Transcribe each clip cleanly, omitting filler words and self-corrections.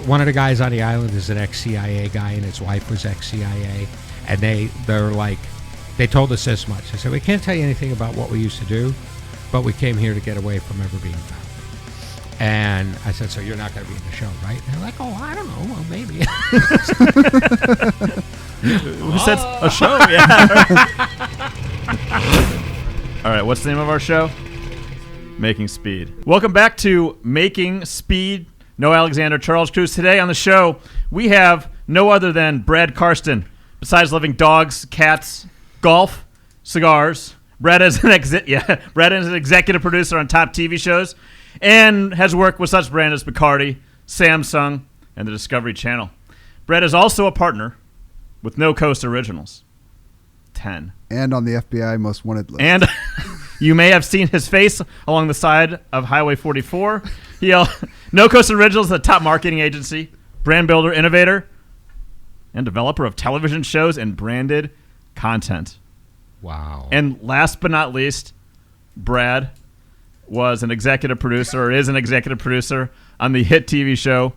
one of the guys on the island is an ex-CIA guy, and his wife was ex-CIA, and they're like, they told us this much. They said, we can't tell you anything about what we used to do, but we came here to get away from ever being found. And I said, so you're not going to be in the show, right? And they're like, oh, I don't know. Well, maybe. Who said a show? Yeah. All right, what's the name of our show? Making Speed. Welcome back to Making Speed. No Alexander, Charles Cruz. Today on the show, we have no other than Brad Carsten. Besides loving dogs, cats, golf, cigars, Brad is an executive producer on top TV shows and has worked with such brands as Bacardi, Samsung, and the Discovery Channel. Brad is also a partner with No Coast Originals. 10. And on the FBI Most Wanted list. And you may have seen his face along the side of Highway 44. No Coast Originals is a top marketing agency, brand builder, innovator, and developer of television shows and branded content. Wow. And last but not least, Brad was an executive producer, or is an executive producer, on the hit TV show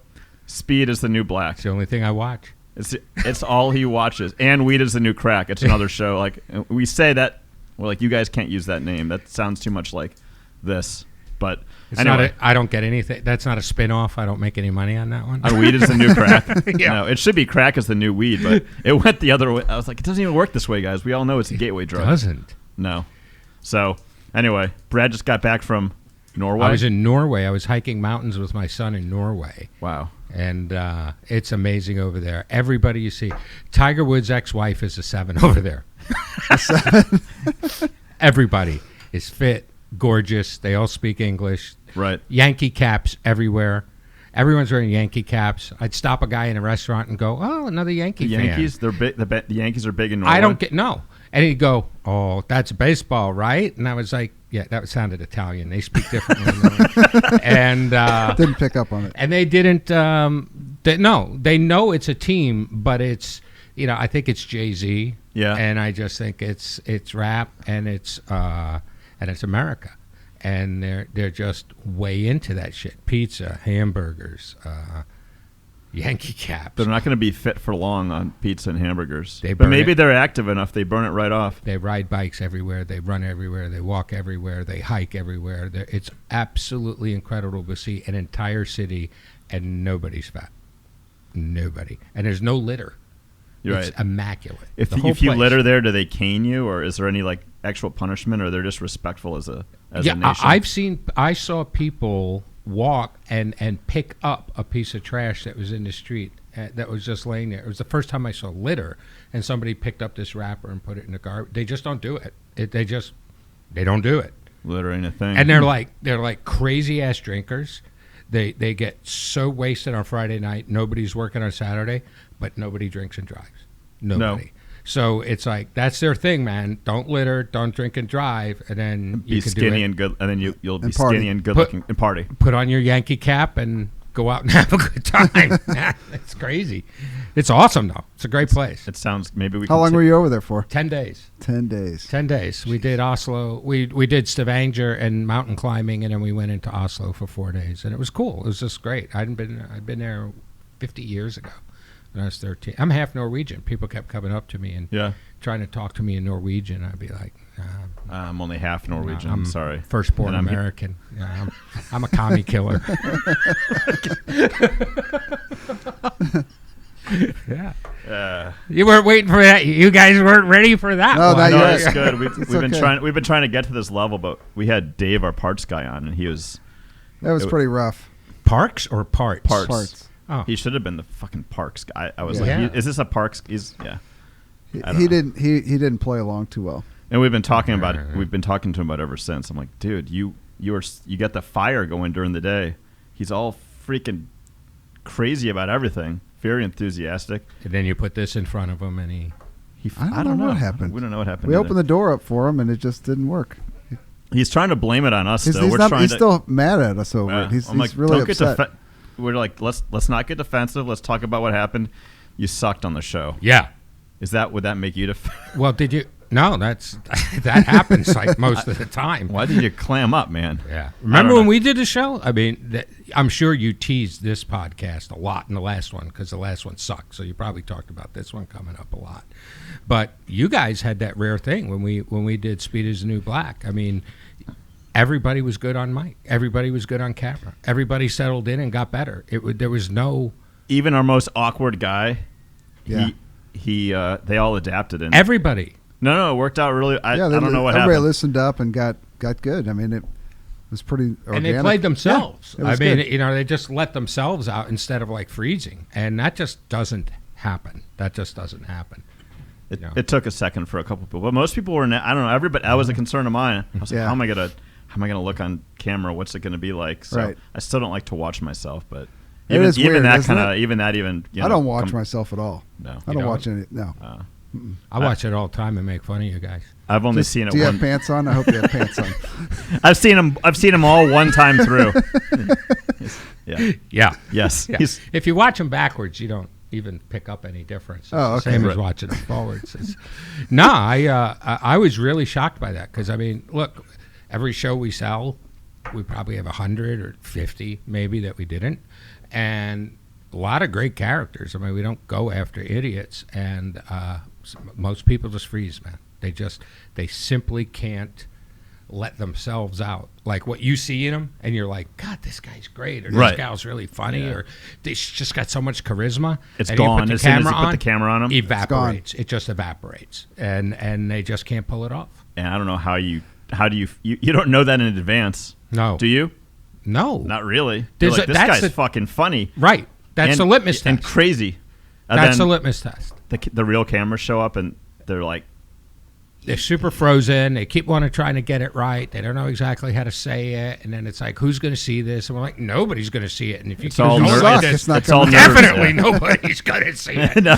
Speed is the New Black. It's the only thing I watch. It's all he watches. And Weed is the New Crack. It's another show. Like, we say that, we're like, you guys can't use that name. That sounds too much like this. But anyway. I don't get anything. That's not a spin-off. I don't make any money on that one. Weed is the New Crack. Yeah. No, it should be Crack is the New Weed, but it went the other way. I was like, it doesn't even work this way, guys. We all know it's a gateway drug. It doesn't. No. So, anyway, Brad just got back from Norway. I was in Norway. I was hiking mountains with my son in Norway. Wow. And it's amazing over there. Everybody you see. Tiger Woods' ex-wife is a 7 over there. A 7? Everybody is fit, gorgeous. They all speak English. Right. Yankee caps everywhere. Everyone's wearing Yankee caps. I'd stop a guy in a restaurant and go, oh, another Yankee fan. Yankees, they're big. The Yankees are big in Norway. I don't get, no. And he'd go, oh, that's baseball, right? And I was like, yeah, that sounded Italian. They speak differently. And didn't pick up on it. And they didn't, they know it's a team, but it's, I think it's Jay-Z. Yeah. And I just think it's rap and it's America. And they're just way into that shit. Pizza, hamburgers, Yankee caps. They're not going to be fit for long on pizza and hamburgers. But maybe they're active enough. They burn it right off. They ride bikes everywhere. They run everywhere. They walk everywhere. They hike everywhere. It's absolutely incredible to see an entire city and nobody's fat. Nobody. And there's no litter. You're it's right. Immaculate. If you litter there, do they cane you, or is there any like actual punishment, or they're just respectful as a nation? I saw people walk and pick up a piece of trash that was in the street that was just laying there. It was the first time I saw litter, and somebody picked up this wrapper and put it in the garbage. They just don't do it. They don't do it. Litter ain't a thing. And they're like crazy ass drinkers. They get so wasted on Friday night. Nobody's working on Saturday, but nobody drinks and drives. Nobody. No. So it's like that's their thing, man. Don't litter, don't drink and drive, and then be skinny and good, and then you'll be party. Skinny and good looking and party. Put on your Yankee cap and go out and have a good time. It's crazy. It's awesome though. It's a great place. It sounds maybe we. How long were you over there for? 10 days. 10 days. 10 days. We did Oslo. We did Stavanger and mountain climbing, and then we went into Oslo for 4 days, and it was cool. It was just great. I'd been there 50 years ago. When I was 13. I'm half Norwegian. People kept coming up to me and trying to talk to me in Norwegian. I'd be like, I'm only half Norwegian. I'm sorry. Firstborn American. Yeah, I'm a commie killer. Yeah. You weren't waiting for that. You guys weren't ready for that. No, one. no, it's good. We've been trying to get to this level, but we had Dave, our parts guy, on, and that was pretty rough. Parks or parts? Parts. Oh. He should have been the fucking Parks guy. I was like, is this a Parks? He didn't play along too well. And we've been talking about it. We've been talking to him about it ever since. I'm like, dude, you got the fire going during the day. He's all freaking crazy about everything. Very enthusiastic. And then you put this in front of him, and he I don't know what happened. We don't know what happened. We opened the door up for him, and it just didn't work. He's trying to blame it on us. He's still mad at us over it. He's really upset. We're like, let's not get defensive. Let's talk about what happened. You sucked on the show. Yeah. Would that make you Well, did you? No, that happens like most of the time. Why did you clam up, man? Yeah. Remember when we did the show? I mean, I'm sure you teased this podcast a lot in the last one because the last one sucked. So you probably talked about this one coming up a lot. But you guys had that rare thing when we did Speed is the New Black. I mean, everybody was good on mic. Everybody was good on camera. Everybody settled in and got better. There was no... Even our most awkward guy, Yeah. they all adapted. And Everybody. No, it worked out really. I don't know what everybody happened. listened up and got good. I mean, it was pretty organic. And they played themselves. Yeah, it was I mean, good. they just let themselves out instead of like freezing. And that just doesn't happen. It took a second for a couple people, but most people were. I don't know. Everybody. That was a concern of mine. I was like, how am I gonna look on camera? What's it gonna be like? So Right. I still don't like to watch myself, but It is weird, that isn't kind of it? even that even. I don't watch myself at all. No, I don't watch any. No. I watch it all the time and make fun of you guys. I've only seen it. Do you have pants on? I hope you have pants on. I've seen them all one time through. Yeah. Yeah. Yes. Yeah. If you watch them backwards, you don't even pick up any difference. It's Oh, okay. the same as Right. watching them forwards. No, I was really shocked by that because, I mean, look, every show we sell, we probably have 100 or 50 maybe that we didn't. And a lot of great characters. I mean, we don't go after idiots. And most people just freeze, man. They simply can't let themselves out. Like what you see in them, and you're like, God, this guy's great, or this Right. gal's really funny, Yeah. or they just got so much charisma. It's and you gone put the as soon as you camera put the camera on 'em. Evaporates. It just evaporates, and they just can't pull it off. And I don't know how you don't know that in advance. No, Do you? No, Not really. You're There's like, a- this that's guy's the- fucking funny. right. That's and, the litmus test. And crazy. And That's the then litmus test. the real cameras show up and they're like, They're super frozen. They keep trying to get it right. They don't know exactly how to say it. And then it's like, who's going to see this? And we're like, nobody's going to see it. And if you It's keep all going nerves. like Suck. this, It's not it's all gonna- nerves. definitely Yeah. nobody's going to see it. No,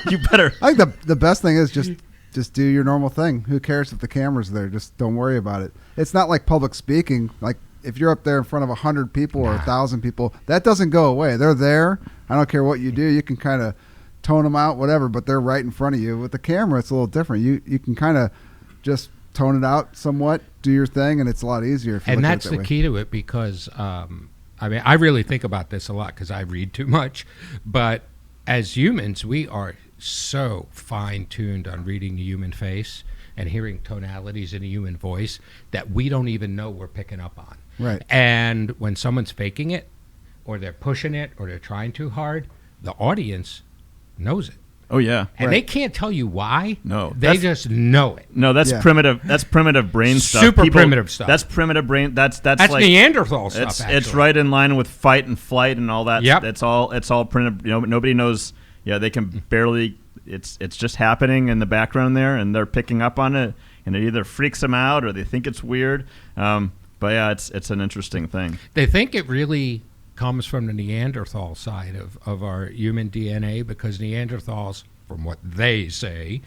you better. I think the best thing is just do your normal thing. Who cares if the camera's there? Just don't worry about it. It's not like public speaking. Like if you're up there in front of 100 people or 1,000 people, that doesn't go away. They're there. I don't care what you do. You can kind of tone them out, whatever, but they're right in front of you. With the camera, it's a little different. You can kind of just tone it out somewhat, do your thing, and it's a lot easier. If you And look at that's it the that way. key to it because, I mean, I really think about this a lot because I read too much. But as humans, we are so fine-tuned on reading the human face and hearing tonalities in a human voice that we don't even know we're picking up on. Right. And when someone's faking it or they're pushing it or they're trying too hard, the audience knows it. Oh yeah. And they can't tell you why. No, They just know it. No, that's Yeah. primitive. That's primitive brain stuff. Super primitive stuff. That's primitive brain. That's That's like Neanderthal stuff, it's actually. right in line with fight and flight and all that. Yep. It's all primitive. You know, nobody knows. Yeah, they can barely. It's just happening in the background there, and they're picking up on it, and it either freaks them out or they think it's weird. But yeah, it's an interesting thing. They think it really comes from the Neanderthal side of our human DNA because Neanderthals, from what they say,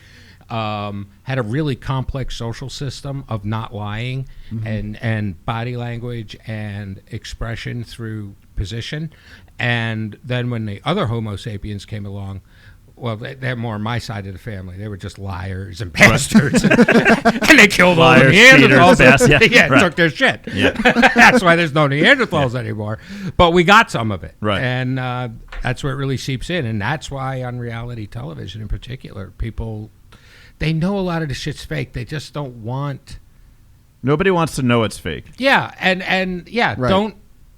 had a really complex social system of not lying and body language and expression through position. And then when the other Homo sapiens came along, well, they're more on my side of the family. They were just liars and bastards, and they killed all the Liars, Neanderthals. cheaters, yeah, right. Took their shit. Yeah. That's why there's no Neanderthals anymore. But we got some of it, Right. And that's where it really seeps in, and that's why on reality television in particular, people they know a lot of the shit's fake. They just don't want. Nobody wants to know it's fake. Yeah, and yeah, Right.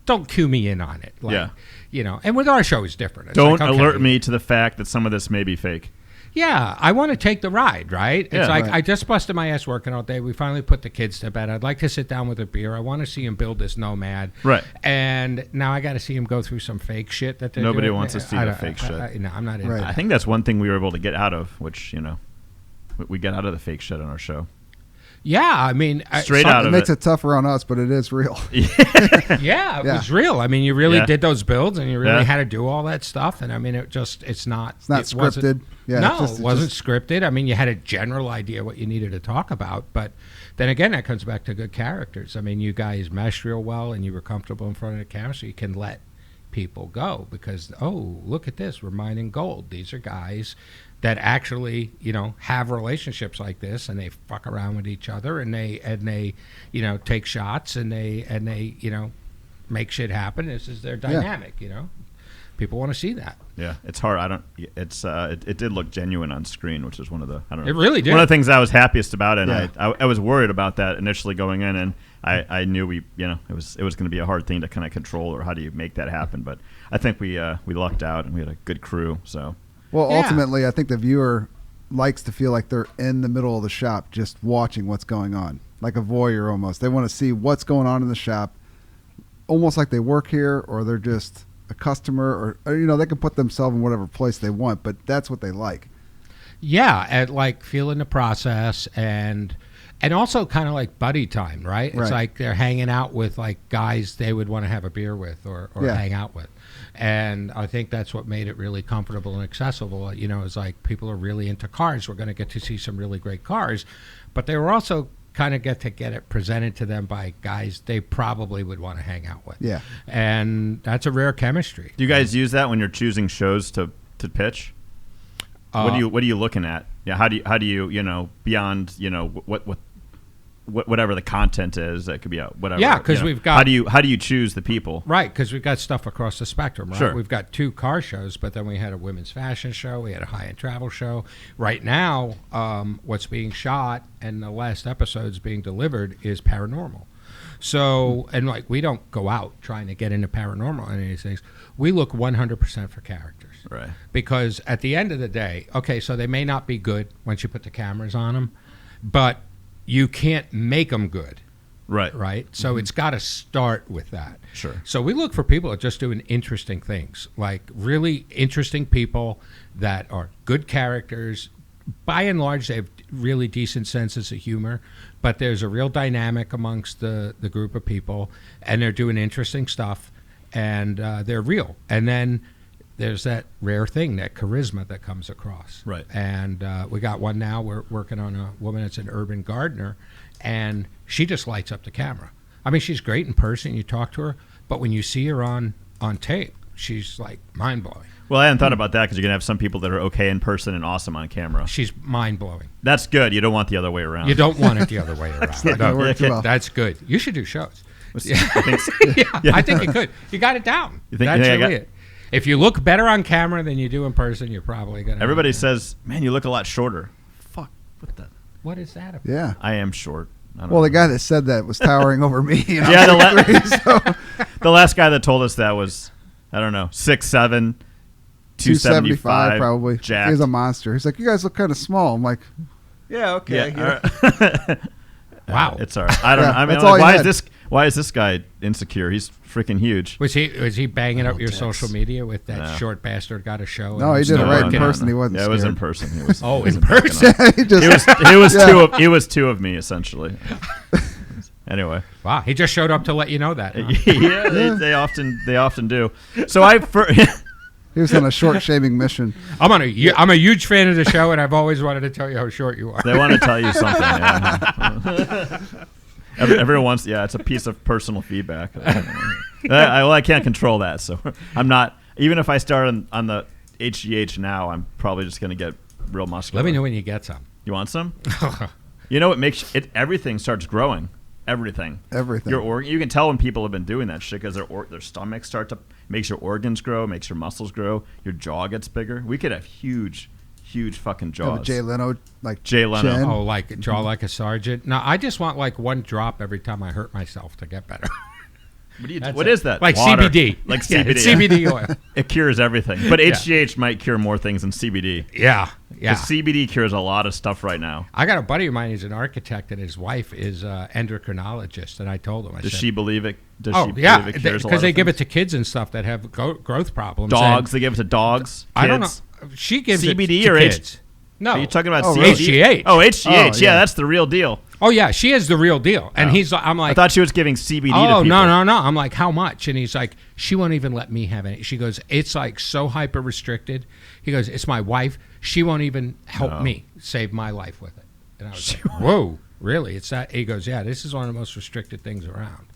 don't cue me in on it. Like, Yeah. You know, and with our show is different. It's Don't like, okay, alert me to the fact that some of this may be fake. Yeah, I want to take the ride, right? It's Yeah. like Right. I just busted my ass working all day. We finally put the kids to bed. I'd like to sit down with a beer. I want to see him build this nomad. Right. And now I got to see him go through some fake shit that they're Nobody doing. wants to see I the don't- fake shit. No, I'm not into Right. I that. think that's one thing we were able to get out of, which, you know, we get out of the fake shit on our show. Yeah, I mean, Straight out It of makes it. it tougher on us, but it is real. Yeah, it Yeah. was real. I mean, you really Yeah. did those builds, and you really Yeah. had to do all that stuff. And I mean, it's not. It's not it wasn't- scripted. Yeah, no, it's just- it wasn't scripted. I mean, you had a general idea what you needed to talk about, but then again, that comes back to good characters. I mean, you guys meshed real well, and you were comfortable in front of the camera, so you can let people go because, oh, look at this, we're mining gold. These are guys that actually, have relationships like this, and they fuck around with each other, and they take shots, and they make shit happen. This is their dynamic, People want to see that. Yeah, it's hard. It did look genuine on screen, which is one of the, I don't know. It really did. One of the things I was happiest about, and Yeah. I was worried about that initially going in, and I knew it was going to be a hard thing to kind of control, or how do you make that happen? But I think we lucked out, and we had a good crew. So, Well, Yeah. ultimately, I think the viewer likes to feel like they're in the middle of the shop just watching what's going on, like a voyeur almost. They want to see what's going on in the shop, almost like they work here or they're just a customer, or they can put themselves in whatever place they want, but that's what they like. Yeah, and like feeling the process, and also kind of like buddy time, right? It's Right. like they're hanging out with like guys they would want to have a beer with or Yeah. hang out with. And I think that's what made it really comfortable and accessible. It's like people are really into cars. We're going to get to see some really great cars, but they were also kind of get it presented to them by guys they probably would want to hang out with. Yeah. And that's a rare chemistry. do you guys use that when you're choosing shows to pitch? What are you looking at? Yeah, how do you beyond whatever the content is, that could be whatever. Yeah, 'cause we've got- how do you choose the people? Right, because we've got stuff across the spectrum, right? Sure. We've got 2 car shows, but then we had a women's fashion show, we had a high-end travel show. Right now, what's being shot and the last episode's being delivered is paranormal. So, and like, we don't go out trying to get into paranormal and any of these things. We look 100% for characters. Right. Because at the end of the day, okay, so they may not be good once you put the cameras on them, but you can't make them good. Right? So it's got to start with that. Sure. So we look for people that are just doing interesting things, like really interesting people that are good characters. By and large, they have really decent senses of humor, but there's a real dynamic amongst the group of people, and they're doing interesting stuff, and they're real. And then there's that rare thing, that charisma that comes across. Right. And we got one now. We're working on a woman that's an urban gardener, and she just lights up the camera. I mean, she's great in person. You talk to her, but when you see her on tape, she's like mind-blowing. Well, I hadn't thought about that, because you're going to have some people that are okay in person and awesome on camera. She's mind-blowing. That's good. You don't want the other way around. You don't want it the other way around. That works well. That's good. You should do shows. I think so. Yeah, I think you could. You got it down. You think- That's yeah, really it. If you look better on camera than you do in person, you're probably going to... Everybody says, man, you look a lot shorter. Fuck. What the? What is that about? Yeah. I am short. I don't Well, know. the guy that said that was towering over me. Yeah, the last guy that told us that was, I don't know, 6'7", 275, probably. jacked. He's a monster. He's like, you guys look kind of small. I'm like, yeah, okay. Yeah, Yeah. Wow. It's all right. I don't Yeah, know. I mean, that's all like, he why had. is this guy insecure? He's freaking huge. Was he banging up your Dicks. social media with that No. short bastard got a show? No, and he did it started right in working on person. it? He wasn't Yeah, it was in scared. person. He was. Oh, he in wasn't backing person? up. he just, It was two of me, essentially. Anyway. Wow, he just showed up to let you know that. Huh? Yeah, they often do. So he was on a short shaving mission. I'm a huge fan of the show, and I've always wanted to tell you how short you are. they want to tell you something. Yeah. Everyone wants. Yeah, it's a piece of personal feedback. I can't control that, so I'm not. Even if I start on the HGH now, I'm probably just going to get real muscular. Let me know when you get some. You want some? You know what makes it? Everything starts growing. Everything. You can tell when people have been doing that shit, because their stomachs start to makes your organs grow, makes your muscles grow, your jaw gets bigger. We could have huge fucking jaws. Jay Leno, like Jay Leno. chin. Oh, like jaw like a sergeant. No, I just want like one drop every time I hurt myself to get better. What is that? Like Water. CBD. Like Yeah, CBD. it's CBD oil. It cures everything. But HGH might cure more things than CBD. Yeah. Because CBD cures a lot of stuff right now. I got a buddy of mine who's an architect, and his wife is an endocrinologist, and I told him, I Does said, she believe it? Does oh, she yeah, believe it cures a lot because they of give it things? to kids and stuff that have growth problems. Dogs. They give it to dogs. Kids. I don't know. She gives CBD it to or kids. No. Are you talking about Oh, CBD? HGH. Oh, HGH. Oh, yeah, yeah. that's the real deal. Oh, yeah, she is the real deal. And I'm like, I thought she was giving CBD to oh, people. no. I'm like, how much? And he's like, she won't even let me have any. She goes, it's like so hyper restricted. He goes, it's my wife. She won't even help me save my life with it. And I was like, whoa, really? It's that? He goes, yeah, this is one of the most restricted things around.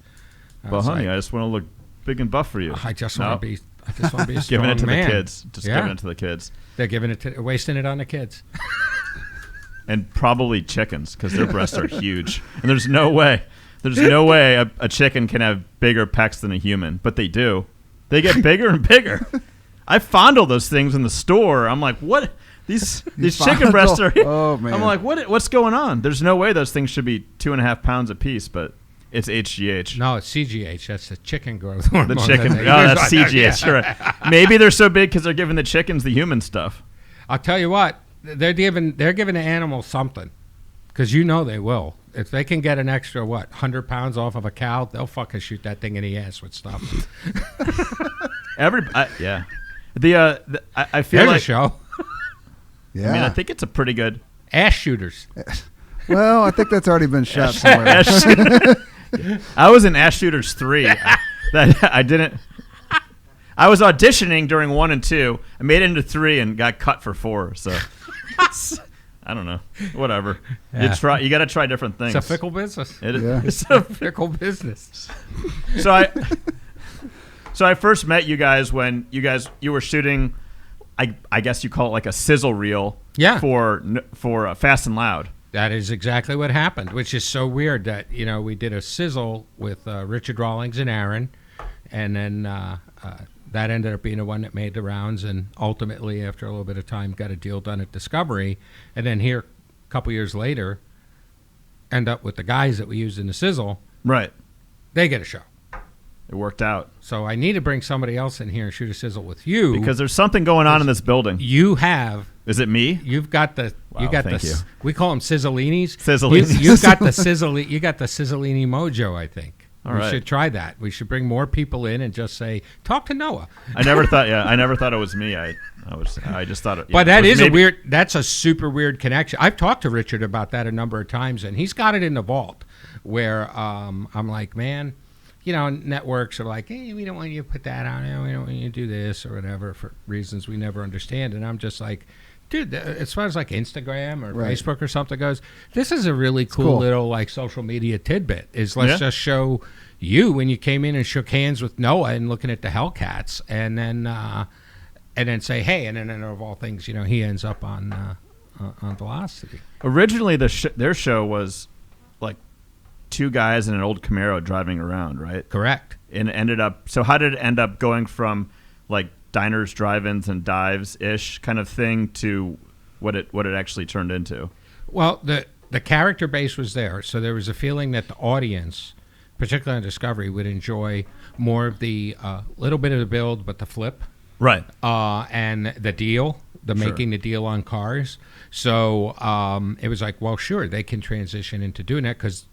I Well, was honey, like, I just want to look big and buff for you. I just No? want to be I just want to be a strong Giving it to man. the kids. Just Yeah. giving it to the kids. They're wasting it on the kids. And probably chickens, because their breasts are huge. And there's no way a chicken can have bigger pecs than a human, but they do. They get bigger and bigger. I fondle those things in the store. I'm like, what? These chicken breasts are. Oh, man. I'm like, what's going on? There's no way those things should be 2.5 pounds a piece, but it's HGH. No, it's CGH. That's the chicken growth hormone. The chicken. Oh, that's CGH. You're right. Maybe they're so big because they're giving the chickens the human stuff. I'll tell you what. They're giving the animals something, because they will. If they can get an extra 100 pounds off of a cow, they'll fucking shoot that thing in the ass with stuff. Yeah. I feel There's like a show. Yeah. I mean, I think it's a pretty good Ass shooters. Well, I think that's already been shot somewhere. I was in Ass Shooters 3. I didn't. I was auditioning during 1 and 2. I made it into 3 and got cut for 4. So I don't know. Whatever. Yeah. You got to try different things. It's a fickle business. It is. Yeah. It's a fickle business. So I first met you guys when you were shooting. I guess you call it like a sizzle reel. Yeah. For Fast and Loud. That is exactly what happened, which is so weird that, we did a sizzle with Richard Rawlings and Aaron, and then that ended up being the one that made the rounds, and ultimately, after a little bit of time, got a deal done at Discovery, and then here, a couple years later, end up with the guys that we used in the sizzle. Right. They get a show. It worked out. So I need to bring somebody else in here and shoot a sizzle with you. Because there's something going on in this building. You have... Is it me? You've got the... Wow, thank you. We call them sizzolinis. Sizzolinis. You've got the You got the sizzolini mojo, I think. All we right. should try that. We should bring more people in and just say, talk to Noah. I never thought it was me. I just thought it. But that is that's a super weird connection. I've talked to Richard about that a number of times, and he's got it in the vault where I'm like, man, networks are like, hey, we don't want you to put that on there. We don't want you to do this or whatever for reasons we never understand. And I'm just like, dude, as far as like Instagram or Facebook or something goes, this is a really cool little like social media tidbit. Let's just show you when you came in and shook hands with Noah and looking at the Hellcats, and then say, hey, and then of all things, he ends up on Velocity. Originally, their show was like 2 guys in an old Camaro driving around, right? Correct. And it ended up. So how did it end up going from like diners, drive-ins, and dives-ish kind of thing to what it actually turned into? Well, the character base was there, so there was a feeling that the audience, particularly on Discovery, would enjoy more of the little bit of the build, but the flip, right? And the deal, making the deal on cars. So it was like, well, sure, they can transition into doing that because,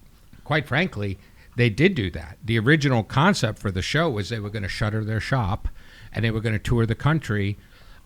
quite frankly, they did do that. The original concept for the show was they were going to shutter their shop, and they were going to tour the country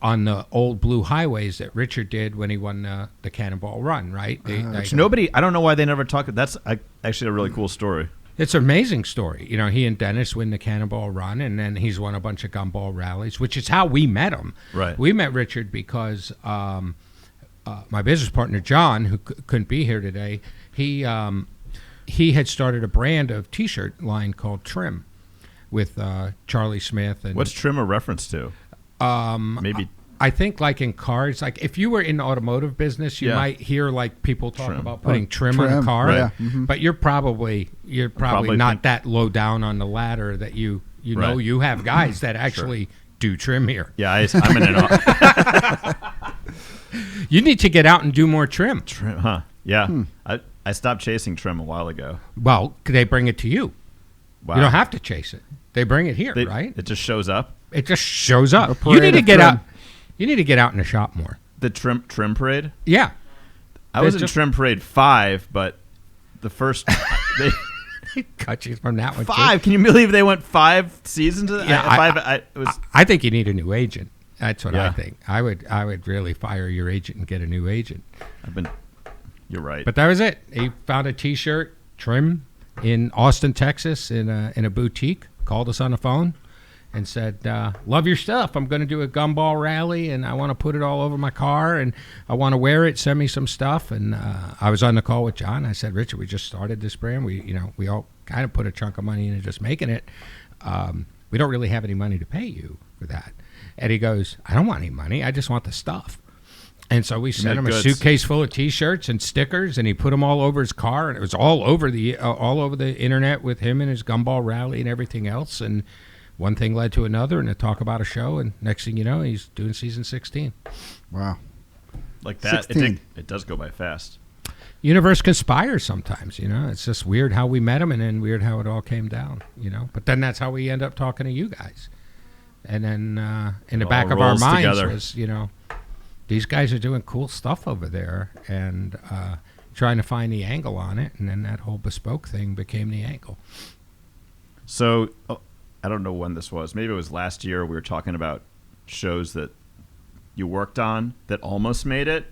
on the old blue highways that Richard did when he won the Cannonball Run, right? I don't know why they never talked. That's actually a really cool story. It's an amazing story. He and Dennis win the Cannonball Run, and then he's won a bunch of Gumball Rallies, which is how we met him. Right. We met Richard because my business partner, John, who couldn't be here today, he had started a brand of T-shirt line called Trim with Charlie Smith. And what's Trim a reference to? Maybe I think like in cars, like if you were in the automotive business, you might hear like people talk about putting trim on a car. Right. Yeah. Mm-hmm. But you're probably not that low down on the ladder that you know you have guys that actually do trim here. Yeah, I'm in an. You need to get out and do more trim. Trim, huh? Yeah. I stopped chasing trim a while ago. Well, they bring it to you. Wow. You don't have to chase it. They bring it here, right? It just shows up. It just shows up. You need to get out. You need to get out in the shop more. The trim parade? Yeah. I was in trim parade 5, but the first they cut you from that one. 5. Can you believe they went 5 seasons of that? Yeah, I think you need a new agent. That's what I think. I would really fire your agent and get a new agent. You're right. But that was it. He found a T-shirt trim in Austin, Texas, in a boutique. Called us on the phone and said, love your stuff. I'm going to do a Gumball Rally, and I want to put it all over my car, and I want to wear it. Send me some stuff. And I was on the call with John. I said, Richard, we just started this brand. We all kind of put a chunk of money into just making it. We don't really have any money to pay you. for that. And he goes, I don't want any money. I just want the stuff. And so we sent him a suitcase full of T-shirts and stickers, and he put them all over his car, and it was all over the internet with him and his Gumball Rally and everything else. And one thing led to another, and a talk about a show, and next thing you know, he's doing season 16. Wow. Like that, it does go by fast. Universe conspires sometimes, It's just weird how we met him, and then weird how it all came down, But then that's how we end up talking to you guys. And then in the back of our minds was, these guys are doing cool stuff over there, and trying to find the angle on it, and then that whole bespoke thing became the angle. So, I don't know when this was. Maybe it was last year. We were talking about shows that you worked on that almost made it,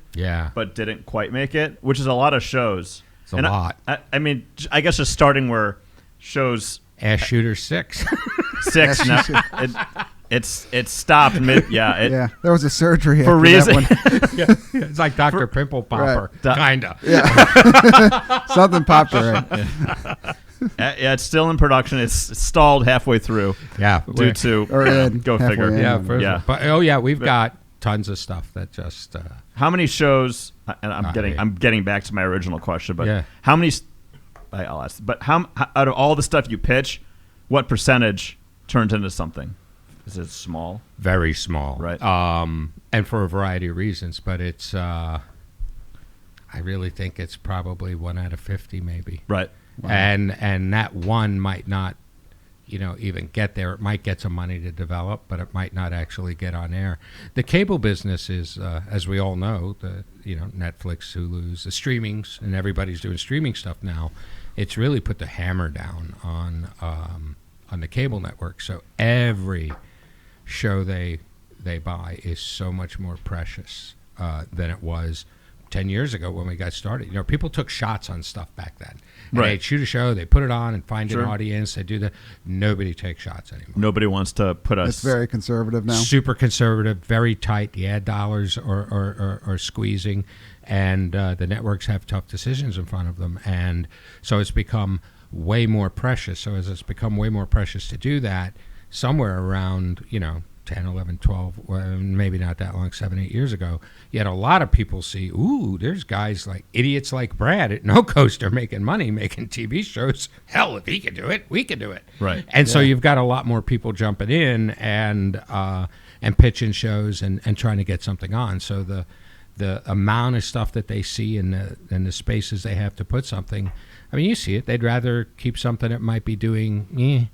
but didn't quite make it, which is a lot of shows. It's a lot. I mean, I guess just starting where shows... Ass Shooter 6. 6. No, it stopped mid. There was a surgery for reason. It's like Dr. Pimple Popper, kinda. Yeah, something popped her. Yeah, it's still in production. It's stalled halfway through. Yeah, due to go figure. Yeah, we've got tons of stuff that just. How many shows? And I'm getting back to my original question, but how many? I'll ask. But how out of all the stuff you pitch, what percentage turns into something? Is it small? Very small, right? And for a variety of reasons, but it's. I really think it's probably 1 out of 50, maybe. Right. Wow. And that one might not, even get there. It might get some money to develop, but it might not actually get on air. The cable business is, as we all know, Netflix, Hulu's, the streamings, and everybody's doing streaming stuff now. It's really put the hammer down on the cable network. So every show they buy is so much more precious than it was 10 years ago when we got started. People took shots on stuff back then. And they'd shoot a show, they put it on and find an audience. They do that. Nobody takes shots anymore. Nobody wants to put us. It's very conservative now. Super conservative, very tight. The ad dollars are squeezing, and the networks have tough decisions in front of them. And so it's become way more precious. So as it's become way more precious to do that, somewhere around, 10, 11, 12, well, maybe not that long, 7, 8 years ago, you had a lot of people see, ooh, there's guys like idiots like Brad at No Coaster making money, making TV shows. Hell, if he can do it, we can do it. Right. And so you've got a lot more people jumping in and pitching shows and trying to get something on. So the amount of stuff that they see and the spaces they have to put something, I mean, you see it. They'd rather keep something that might be doing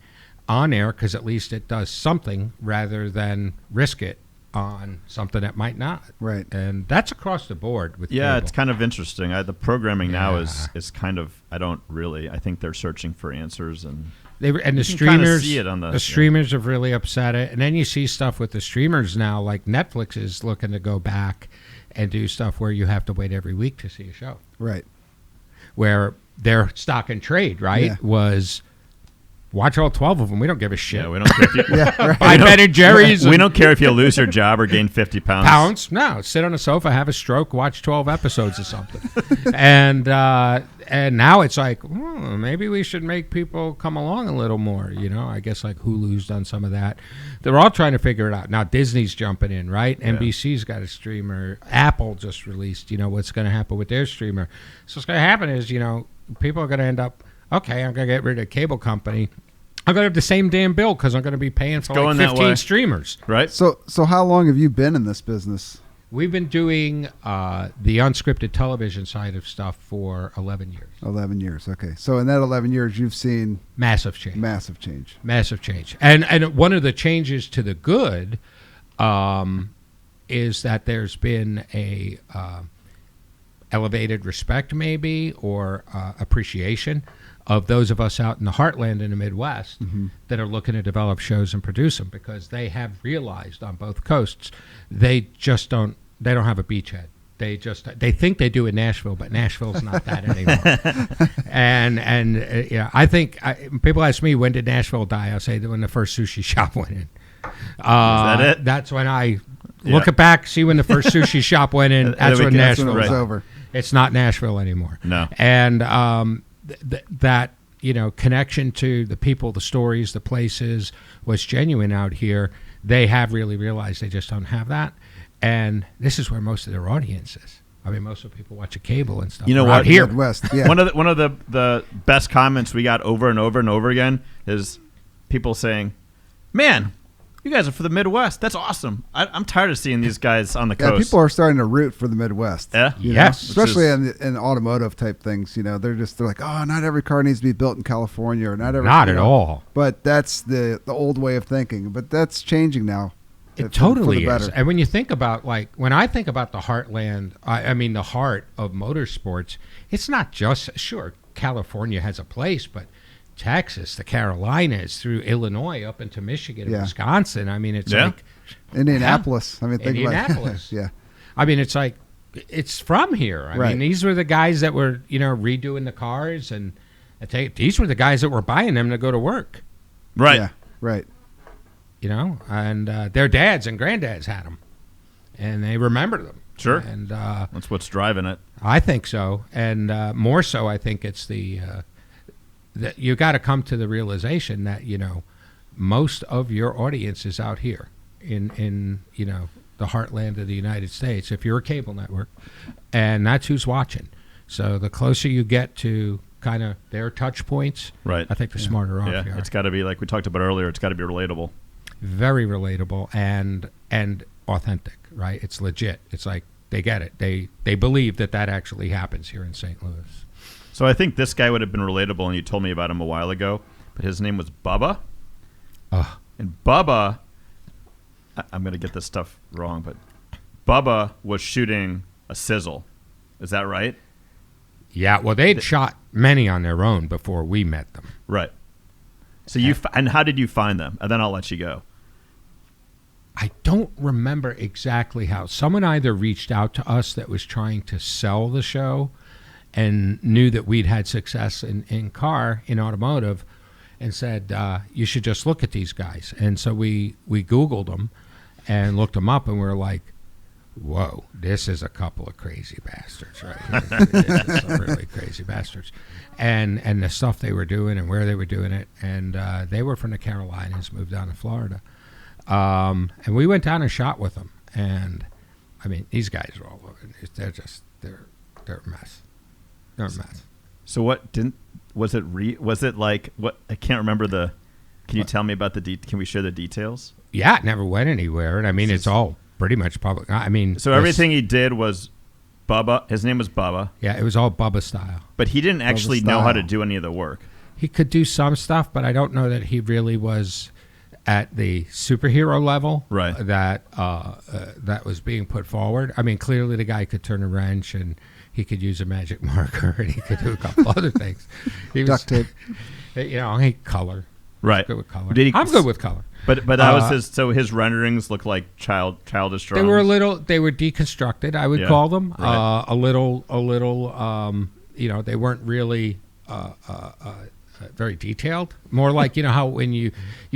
on air because at least it does something rather than risk it on something that might not. Right. And that's across the board with cable. It's kind of interesting. The programming now is kind of, I think they're searching for answers, and the streamers see it on the streamers have really upset it. And then you see stuff with the streamers now, like Netflix is looking to go back and do stuff where you have to wait every week to see a show. Right. Where their stock and trade, was watch all 12 of them. We don't give a shit. Yeah, we don't care if you buy Ben and Jerry's. We don't care if you lose your job or gain 50 pounds. No, sit on a sofa, have a stroke, watch 12 episodes of something. and now it's like, maybe we should make people come along a little more. I guess like Hulu's done some of that. They're all trying to figure it out. Now Disney's jumping in, right? Yeah. NBC's got a streamer. Apple just released, what's going to happen with their streamer. So what's going to happen is, people are going to end up, okay, I'm going to get rid of the cable company. I'm going to have the same damn bill because I'm going to be paying for like 15 streamers. Right. So how long have you been in this business? We've been doing the unscripted television side of stuff for 11 years. 11 years, okay. So in that 11 years, you've seen... Massive change. Massive change. Massive change. And one of the changes to the good is that there's been a elevated respect maybe or appreciation of those of us out in the heartland in the Midwest that are looking to develop shows and produce them because they have realized on both coasts they don't have a beachhead. They think they do in Nashville, but Nashville's not that anymore. and I think people ask me, when did Nashville die? I'll say that when the first sushi shop went in. Is that it? That's when I look back, see when the first sushi shop went in. That's when Nashville was over. It's not Nashville anymore. No. And that connection to the people, the stories, the places was genuine out here. they have really realized they just don't have that. And this is where most of their audience is. I mean, most of the people watch a cable and stuff. You know what? what? Here. Midwest, yeah. One of the best comments we got over and over and over again is people saying, "Man, you guys are for the Midwest. That's awesome. I'm tired of seeing these guys on the Yeah, coast." people are starting to root for the Midwest. Yeah? you know? Yes. Especially in automotive type things. You know, they're like, oh, not every car needs to be built in California, or not every. Not you at know. all. But that's the old way of thinking. But that's changing now. It for totally the is. better. And when you think about, like, when I think about the heartland, I mean, the heart of motorsports, it's not just, sure, California has a place, but Texas, the Carolinas, through Illinois up into Michigan and Yeah. Wisconsin. I mean, it's Yeah. like Indianapolis. I mean, think Indianapolis. about it. Yeah. I mean, it's like, it's from here. I Right. mean, these were the guys that were, redoing the cars, and these were the guys that were buying them to go to work, Right. Yeah. Right. and their dads and granddads had them, and they remember them. Sure. And That's what's driving it. I think so, and more so, I think it's that you got to come to the realization that most of your audience is out here in the heartland of the United States. If you're a cable network, and that's who's watching. So the closer you get to kind of their touch points, Right. I think the smarter off you Yeah. are. It's got to be, like we talked about earlier, it's got to be relatable. Very relatable and authentic, right? It's legit. It's like they get it. They believe that actually happens here in St. Louis. So I think this guy would have been relatable, and you told me about him a while ago, but his name was Bubba. Oh, And Bubba, I'm going to get this stuff wrong, but Bubba was shooting a Sizzle. Is that right? yeah. Well, they'd shot many on their own before we met them. Right. So and how did you find them? And then I'll let you go. I don't remember exactly how. Someone either reached out to us that was trying to sell the show and knew that we'd had success in automotive, and said, you should just look at these guys. And so we Googled them and looked them up, and we were like, whoa, this is a couple of crazy bastards, right? This is some really crazy bastards. And the stuff they were doing and where they were doing it. And they were from the Carolinas, moved down to Florida. And we went down and shot with them. And, I mean, these guys are all over. They're a mess. They're a mess. So was it like, what, I can't remember can you tell me about can we share the details? Yeah, it never went anywhere. And, I mean, it's all pretty much public. I mean. So everything he did was Bubba. His name was Bubba. Yeah, it was all Bubba Style. But he didn't actually know how to Style. do any of the work. He could do some stuff, but I don't know that he really was at the superhero level, Right. That was being put forward. I mean, clearly the guy could turn a wrench, and he could use a magic marker, and he could do a couple other things. He Duct tape. He color. Right. Good with color. Did he- I'm good with color. But that was his renderings looked like childish drawings. They were deconstructed, I would Yeah, call them. right. A little. They weren't really very detailed. More like how when you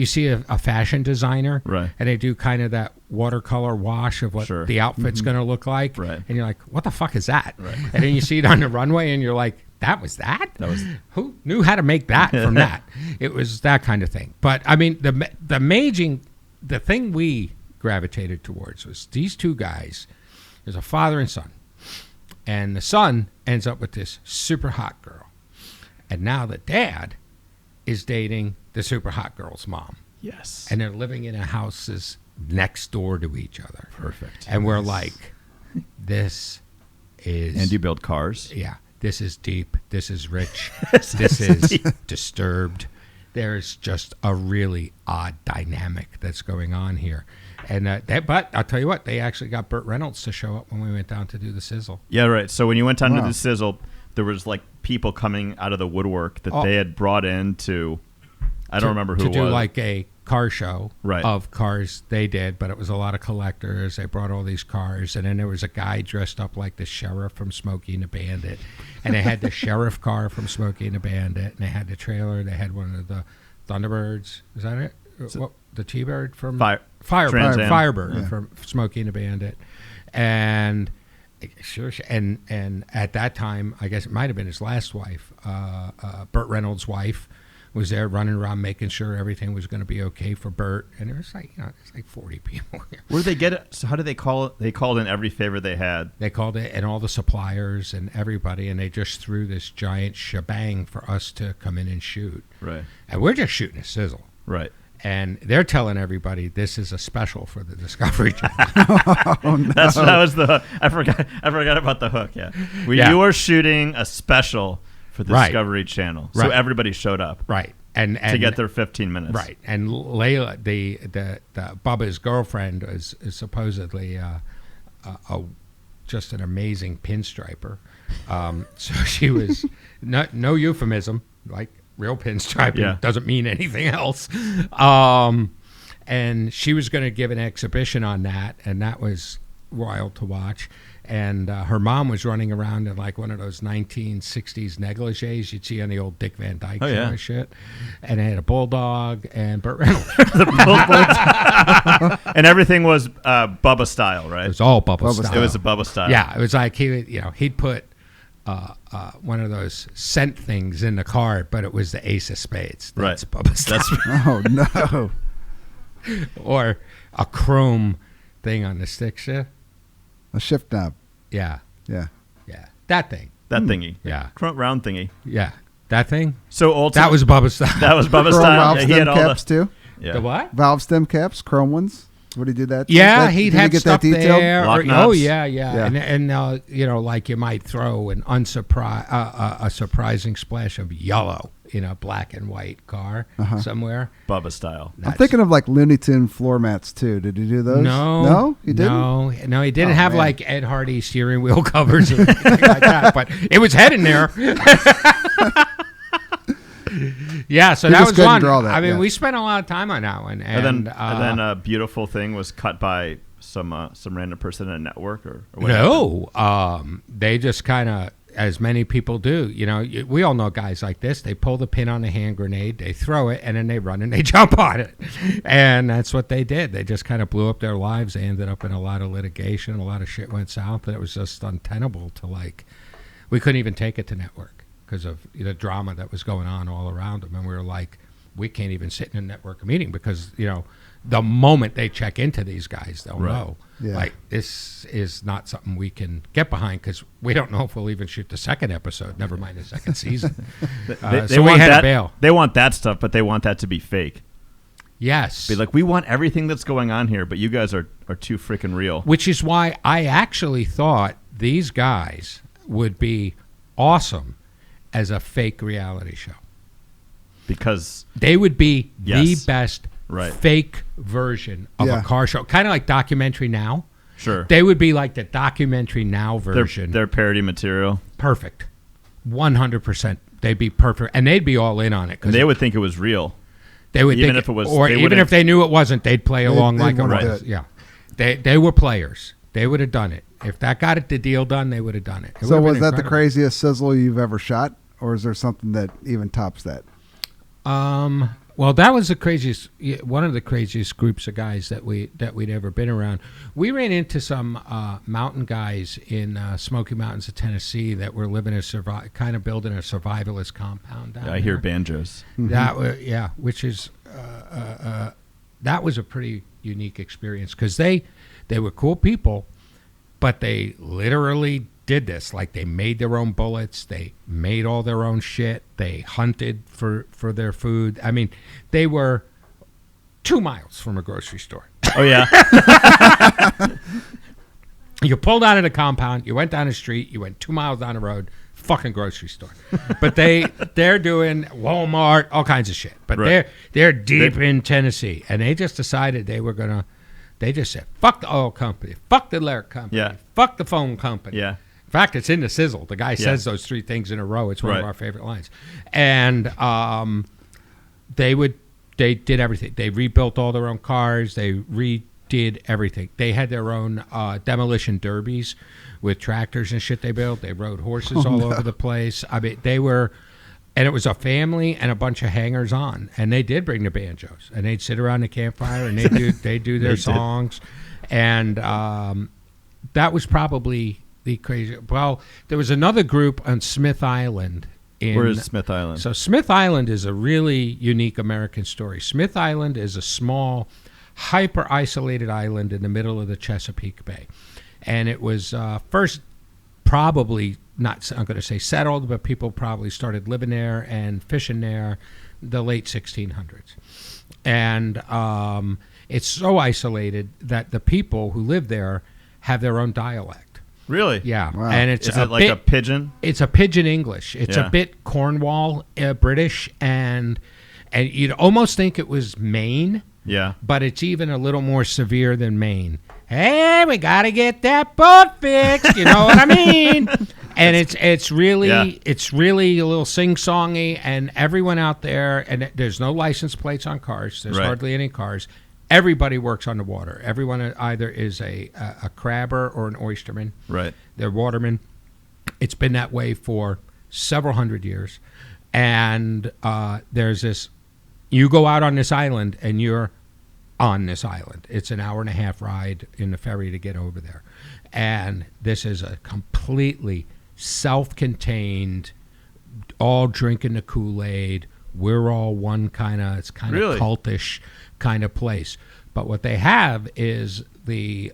see a fashion designer, Right. and they do kind of that watercolor wash of what Sure. the outfit's going to look like, Right. and you're like, what the fuck is that? Right. And then you see it on the runway, and you're like, that was who knew how to make that from that? It was that kind of thing. But I mean, the thing we gravitated towards was these two guys. There's a father and son, and the son ends up with this super hot girl, and now the dad is dating the super hot girl's mom, Yes. and they're living in houses next door to each other. Perfect. And we're like, this is And you build cars. yeah, this is deep. This is rich. This is disturbed. There's just a really odd dynamic that's going on here. And but I'll tell you what, they actually got Burt Reynolds to show up when we went down to do the Sizzle. Yeah, right. So when you went down to Wow. the Sizzle, there was like people coming out of the woodwork that Oh. they had brought in to, I don't remember who to it do was. like a car show Right. of cars they did, but it was a lot of collectors. They brought all these cars, and then there was a guy dressed up like the sheriff from Smokey and the Bandit, and they had the sheriff car from Smokey and the Bandit, and they had the trailer. They had one of the Thunderbirds. Is that it? What, the T-Bird from Trans Am. Firebird Yeah. from Smokey and the Bandit, and and at that time, I guess it might have been his last wife, Burt Reynolds' wife, was there running around making sure everything was going to be okay for Bert. And it was like, it's like 40 people here. Where did they get it? So how did they call it? They called in every favor they had. They called it, and all the suppliers and everybody, and they just threw this giant shebang for us to come in and shoot. Right. And we're just shooting a sizzle. Right. And they're telling everybody this is a special for the Discovery Channel. Oh, no. That was the I forgot about the hook. Yeah. You were shooting a special for the Discovery Channel, so everybody showed up. Right. And to get their 15 minutes. Right. And Layla, the Bubba's girlfriend, is supposedly just an amazing pinstriper. So she was no euphemism, like. Real pinstriping doesn't mean anything else. And she was going to give an exhibition on that, and that was wild to watch. And her mom was running around in like one of those 1960s negligees you'd see on the old Dick Van Dyke show and shit. And they had a bulldog and Burt Reynolds. And everything was Bubba Style, right? It was all Bubba Style. It was a Bubba Style. Yeah, it was like he'd put one of those scent things in the card, but it was the Ace of Spades. That's Bubba Style. Oh, no. Or a chrome thing on the stick shift. A shift knob. Yeah. Yeah. Yeah. That thing. That thingy. Yeah. Round thingy. Yeah. That thing. So ultimately, that was Bubba Style. That was Bubba Chrome Style. valve He had stem all caps too. Yeah. The what? Valve stem caps, chrome ones. Would he do that? Yeah, he'd have get stuff that detailed? there. Lock Oh nuts. yeah. And like you might throw an a surprising splash of yellow in a black and white car somewhere. Bubba Style. I'm thinking of like Looney Tune floor mats too. Did he do those? No, he didn't. No, he didn't have like Ed Hardy steering wheel covers or anything like that. But it was heading there. Yeah, so that was fun. I mean, we spent a lot of time on that one, and then a beautiful thing was cut by some random person in a network or no. They just kind of, as many people do, we all know guys like this. They pull the pin on a hand grenade, they throw it, and then they run and they jump on it, and that's what they did. They just kind of blew up their lives. They ended up in a lot of litigation. A lot of shit went south, and it was just untenable to we couldn't even take it to network. Because of the drama that was going on all around them. And we were like, we can't even sit in a network meeting because, the moment they check into these guys, they'll know. Yeah. Like, this is not something we can get behind because we don't know if we'll even shoot the second episode, never mind the second season. So we had to bail. They want that stuff, but they want that to be fake. Yes. Be like, we want everything that's going on here, but you guys are too freaking real. Which is why I actually thought these guys would be awesome as a fake reality show, because they would be the best fake version of a car show, kind of like Documentary Now. Sure, they would be like the Documentary Now version. Their parody material, perfect, 100%. They'd be perfect, and they'd be all in on it. And they would think it was real. They would even think if it was, or even if they knew it wasn't, they'd play along like it was. Right. Yeah, they were players. They would have done it. If that got it the deal done, they would have done it. So was that the craziest sizzle you've ever shot, or is there something that even tops that? Well, that was the craziest. One of the craziest groups of guys that we'd ever been around. We ran into some mountain guys in Smoky Mountains of Tennessee that were living kind of building a survivalist compound down there. I hear banjos. That which is that was a pretty unique experience because they were cool people, but they literally did this. Like, they made their own bullets, they made all their own shit, they hunted for their food. I mean, they were 2 miles from a grocery store. Oh yeah. You pulled out of the compound, you went down the street, you went 2 miles down the road, fucking grocery store. But they're doing Walmart, all kinds of shit. But they're deep in Tennessee, and they just decided they just said, fuck the oil company, fuck the electric company, fuck the phone company. Yeah. In fact, it's in the Sizzle. The guy says those three things in a row. It's one of our favorite lines. And they did everything. They rebuilt all their own cars. They redid everything. They had their own demolition derbies with tractors and shit they built. They rode horses all over the place. I mean, and it was a family and a bunch of hangers-on. And they did bring the banjos. And they'd sit around the campfire and they'd do their songs. And that was probably the crazy. Well, there was another group on Smith Island Where is Smith Island? So Smith Island is a really unique American story. Smith Island is a small, hyper-isolated island in the middle of the Chesapeake Bay. And it was first probably, not I'm going to say settled, but people probably started living there and fishing there the late 1600s. And it's so isolated that the people who live there have their own dialect. Really? Yeah. Wow. And it's Is it like a pidgin? It's a pidgin English. It's Yeah. a bit Cornwall British, and you'd almost think it was Maine, Yeah. but it's even a little more severe than Maine. Hey, we gotta get that boat fixed. You know what I mean? And it's really Yeah. a little sing-songy, and everyone out there, and there's no license plates on cars. There's Right. hardly any cars. Everybody works on the water. Everyone either is a crabber or an oysterman. Right. They're watermen. It's been that way for several hundred years. And there's this, you go out on this island and you're on this island. It's an hour and a half ride in the ferry to get over there. And this is a completely self-contained, all drinking the Kool-Aid. We're all one kind of, it's kind Really? of cultish kind of place. But what they have is the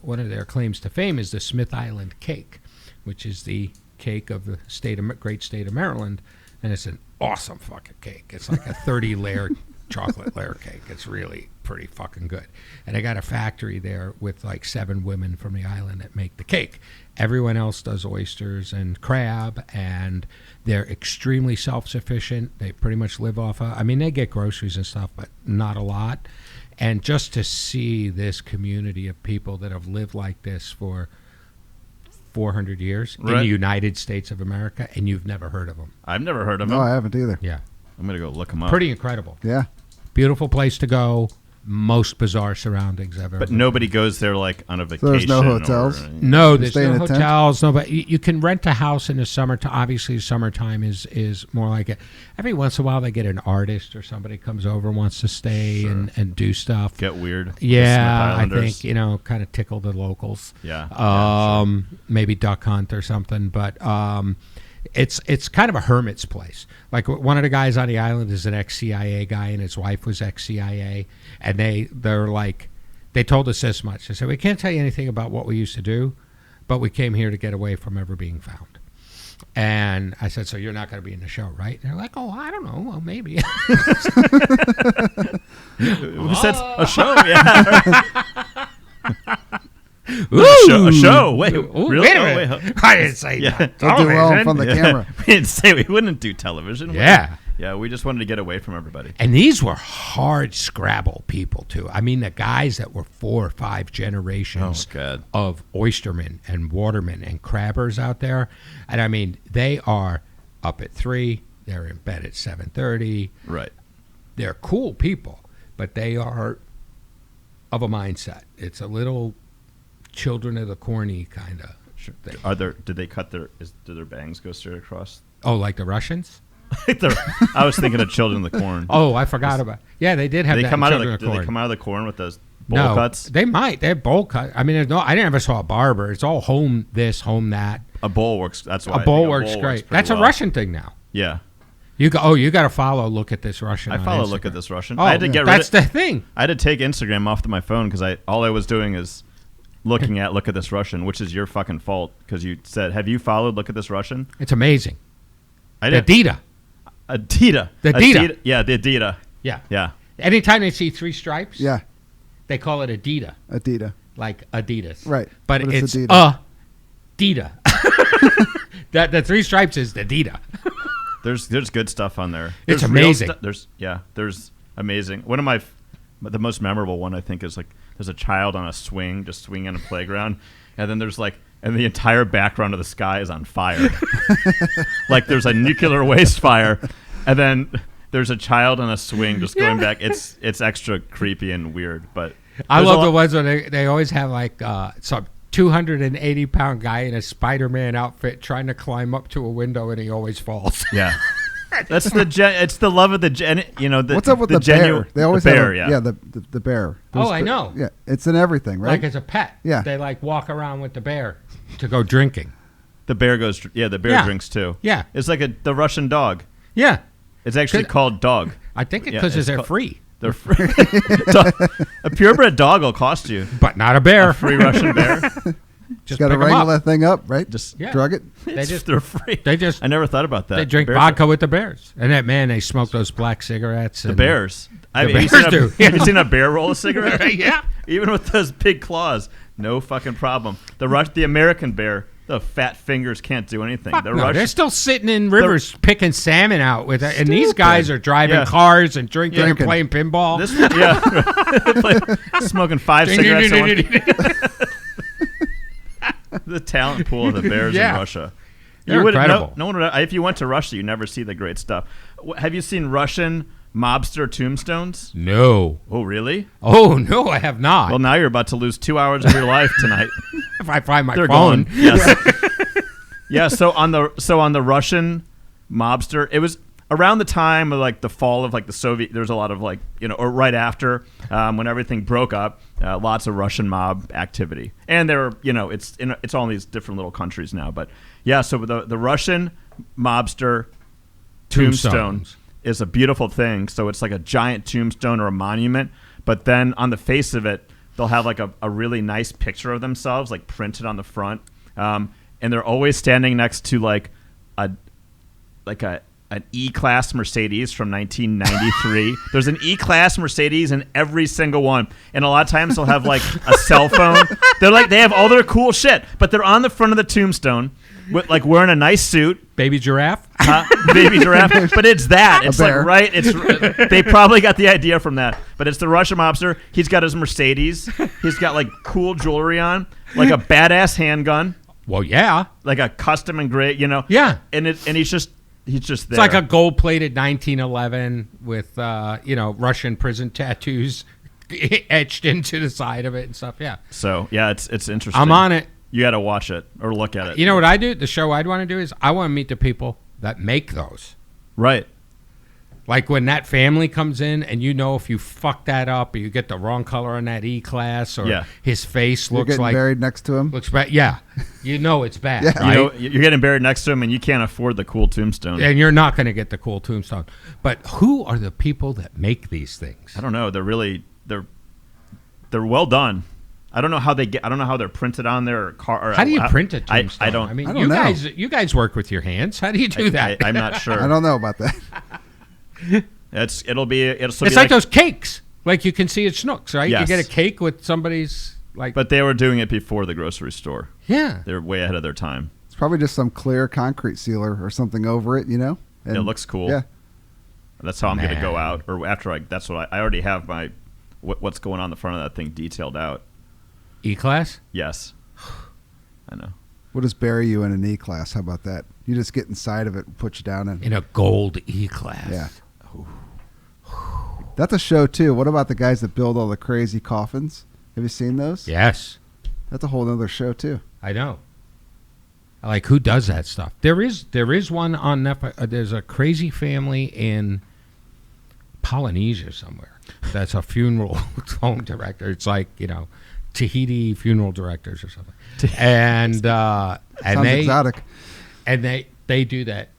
one of their claims to fame is the Smith Island cake, which is the cake of the great state of Maryland, and it's an awesome fucking cake. It's like a 30-layer chocolate layer cake. It's really pretty fucking good. And they got a factory there with like 7 women from the island that make the cake. Everyone else does oysters and crab, and they're extremely self-sufficient. They pretty much live off of, I mean, they get groceries and stuff, but not a lot. And just to see this community of people that have lived like this for 400 years in Right. the United States of America, and you've never heard of them. I've never heard of No, him. I haven't either. Yeah. I'm going to go look him up. Pretty incredible. Yeah. Beautiful place to go. Most bizarre surroundings I've ever But been. nobody goes there like on a vacation. there's no hotels? No, there's Stay in no a tent? hotels. No, but you can rent a house in the summertime. Obviously, summertime is more like it. Every once in a while, they get an artist or somebody comes over and wants to stay Sure. and do stuff. Get weird. with the Yeah, Smith I Islanders. think, kind of tickle the locals. Yeah. Maybe duck hunt or something. But it's kind of a hermit's place. Like one of the guys on the island is an ex-CIA guy, and his wife was ex-CIA, and they're like, they told us this much. They said, we can't tell you anything about what we used to do, but we came here to get away from ever being found. And I said, so you're not going to be in the show, right? And they're like, oh, I don't know. Well, maybe. Who said a show? Yeah. Ooh. A show. Wait, Ooh, really? wait a Oh, minute. wait, I didn't say Yeah. that. Don't do well in Television. front of the Yeah. camera. We didn't say we wouldn't do television. Yeah. Yeah, we just wanted to get away from everybody. And these were hard Scrabble people, too. I mean, the guys that were 4 or 5 generations Oh, God. of oystermen and watermen and crabbers out there. And, I mean, they are up at 3. They're in bed at 7:30. Right. They're cool people, but they are of a mindset. It's a little children of the corny kind of thing. Did they cut do their bangs go straight across? Oh, like the Russians? I was thinking of Children of the Corn. Oh, I forgot about. Yeah, they did have Did that. they come in out of Children the? Did Corn. they come out of the corn with those bowl No, cuts? they might. They're bowl cut. I mean, I never saw a barber. It's all home this, home that. A bowl works. That's why A bowl works great. pretty That's well. a Russian thing now. Yeah, You got to follow Lookatthisrussian. I on follow Instagram. Look at This Russian. Oh, I had to get rid that's of. the thing. I had to take Instagram off my phone because all I was doing is looking at Look at This Russian, which is your fucking fault because you said, "Have you followed Look at This Russian?" It's amazing. I The did. Dita. Adida. The Dita. Yeah, the Adida. Yeah. Yeah. Anytime they see 3 stripes, Yeah. they call it Adida, Adidas. like Adidas. Right. But But it's it's a Dita. That the 3 stripes is the Dita. There's good stuff on there. It's There's real amazing. There's amazing. One of the most memorable one I think is like there's a child on a swing just swinging on a playground, and then there's like and the entire background of the sky is on fire. Like there's a nuclear waste fire, and then there's a child on a swing just going back. It's extra creepy and weird, but I there's a love the lot- ones where they always have like some 280-pound guy in a Spider-Man outfit trying to climb up to a window, and he always falls. Yeah. That's it's the love of the What's up with the bear? They always the bear, have the bear. Oh, I know. Yeah, it's in everything, right? Like as a pet. Yeah. They like walk around with the bear to go drinking. The bear goes. Yeah, the bear Yeah. drinks too. Yeah. It's like the Russian dog. Yeah. It's actually called dog. I think Yeah, because it's they're called- free. They're free. A purebred dog will cost you. But not a bear. A free Russian bear. Just Got to pick 'em wrangle up. that thing up, right? Just Yeah. Drug it. they're free. They just I never thought about that. they drink Bears- vodka with the bears. And that man, they smoke those black cigarettes. The and bears. Have you bears seen do. Have you seen a bear roll a cigarette? Yeah. Even with those big claws, no fucking problem. The American bear, the fat fingers can't do anything. Fuck The no, Russian, they're still sitting in rivers picking salmon out with it, and these Stupid. guys are driving Yeah. cars and drinking and Drinking. playing pinball. Smoking 5 cigarettes at once. The talent pool of the bears Yeah. in Russia. They're incredible. No one would. If you went to Russia, you never see the great stuff. Have you seen Russian mobster tombstones? No. Oh, really? Oh no, I have not. Well, now you're about to lose 2 hours of your life tonight. If I find my They're phone. gone. Yes. Yeah. So on the Russian mobster, it was around the time of like the fall of like the Soviet. There's a lot of like or right after when everything broke up, lots of Russian mob activity, and there were it's all in these different little countries now. But yeah, so the Russian mobster tombstone Tombstones. is a beautiful thing. So it's like a giant tombstone or a monument, but then on the face of it, they'll have like a really nice picture of themselves, like printed on the front. And they're always standing next to like an E-Class Mercedes from 1993. There's an E-Class Mercedes in every single one. And a lot of times they'll have like a cell phone. They have all their cool shit, but they're on the front of the tombstone with like wearing a nice suit. Baby giraffe. Baby giraffe, but it's that. It's like bear. right. They probably got the idea from that. But it's the Russian mobster. He's got his Mercedes. He's got like cool jewelry on, like a badass handgun, Well, yeah. like a custom engraved, Yeah. And he's just there. It's like a gold-plated 1911 with Russian prison tattoos etched into the side of it and stuff. Yeah. So yeah, it's interesting. I'm on it. You got to watch it or look at it. You know what I do? The show I'd want to do is I want to meet the people that make those. Right. Like when that family comes in and if you fuck that up or you get the wrong color on that E-Class or Yeah. his face You're looks getting like buried next to him. looks bad. Yeah. It's bad. Yeah. Right? You're getting buried next to him, and you can't afford the cool tombstone. And you're not going to get the cool tombstone. But who are the people that make these things? I don't know. They're well done. I don't know how they're printed on their car. How do you print a tombstone? I don't. I mean, I don't know. you guys work with your hands. How do you do that? I'm not sure. I don't know about that. It'll be It's like those cakes, like you can see at Schnucks, right? Yes. You get a cake with somebody's like. But they were doing it before the grocery store. Yeah, They're way ahead of their time. It's probably just some clear concrete sealer or something over it, And It looks cool. Yeah. That's how I'm going to go Man. out, or after that's what I already have my what's going on the front of that thing detailed out. E-Class. Yes, I know. We'll just bury you in an E-Class. How about that? You just get inside of it and put you down in. In a gold E-Class. Yeah. That's a show too. What about the guys that build all the crazy coffins? Have you seen those? Yes, That's a whole other show too. I know. Like who does that stuff? There is one on Netflix. There's a crazy family in Polynesia somewhere. That's a funeral home director. It's like Tahiti funeral directors or something. And Sounds exotic. And they do that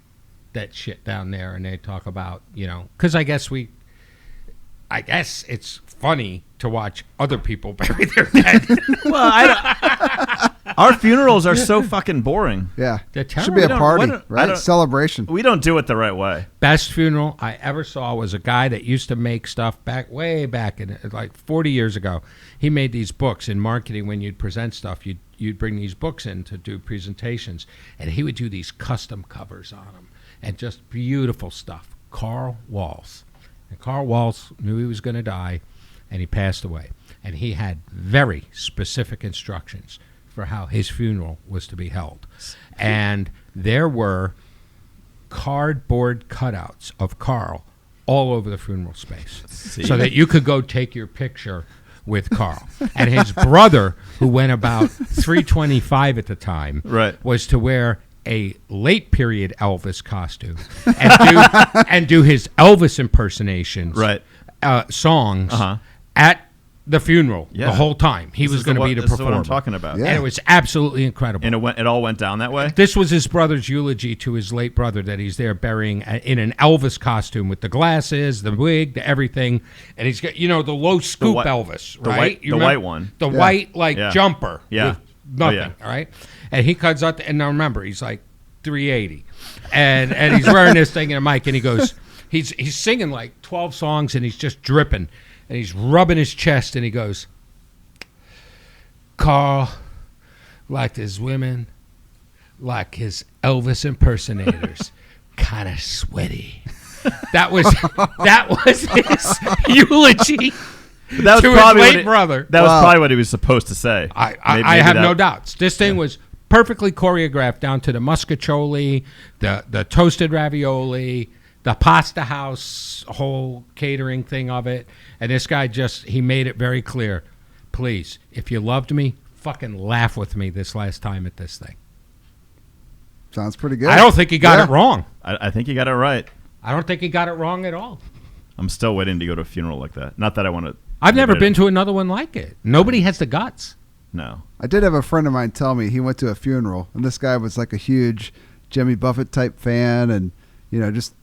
shit down there, and they talk about because I guess it's funny to watch other people bury their dead. Well, our funerals are so fucking boring. Yeah. They're Should be a terrible. party, I right? don't- Celebration. We don't do it the right way. Best funeral I ever saw was a guy that used to make stuff way back in like 40 years ago. He made these books in marketing. When you'd present stuff, you'd bring these books in to do presentations, and he would do these custom covers on them and just beautiful stuff. Carl Walls. And Carl Walls knew he was going to die, and he passed away. And he had very specific instructions for how his funeral was to be held. And there were cardboard cutouts of Carl all over the funeral space so that you could go take your picture with Carl. And his brother, who went about 325 at the time, Right. was to wear a late period Elvis costume and do his Elvis impersonations, Right. songs Uh-huh. at the funeral Yeah. the whole time. He was going to be the This is performer. what I'm talking about. Yeah. And it was absolutely incredible. And it all went down that way? This was his brother's eulogy to his late brother that he's there burying in an Elvis costume with the glasses, the wig, the everything. And he's got, the low scoop Elvis, right? The white one. The white, jumper Yeah. with nothing, yeah. all right? And he comes up, and now remember, he's like 380. And he's wearing this thing in a mic, and he goes, he's singing like 12 songs, and he's just dripping. And he's rubbing his chest, and he goes, Carl liked his women like his Elvis impersonators, kind of sweaty. That was his eulogy That was to his probably late brother. That was probably what he was supposed to say. I have no doubts. This thing was perfectly choreographed down to the muscatoli, the toasted ravioli, the pasta house whole catering thing of it. And this guy he made it very clear. Please, if you loved me, fucking laugh with me this last time at this thing. Sounds pretty good. I don't think he got it wrong. I think you got it right. I don't think he got it wrong at all. I'm still waiting to go to a funeral like that. Not that I want to. I've never been to another one like it. Nobody has the guts. No. I did have a friend of mine tell me he went to a funeral, and this guy was like a huge Jimmy Buffett type fan, and just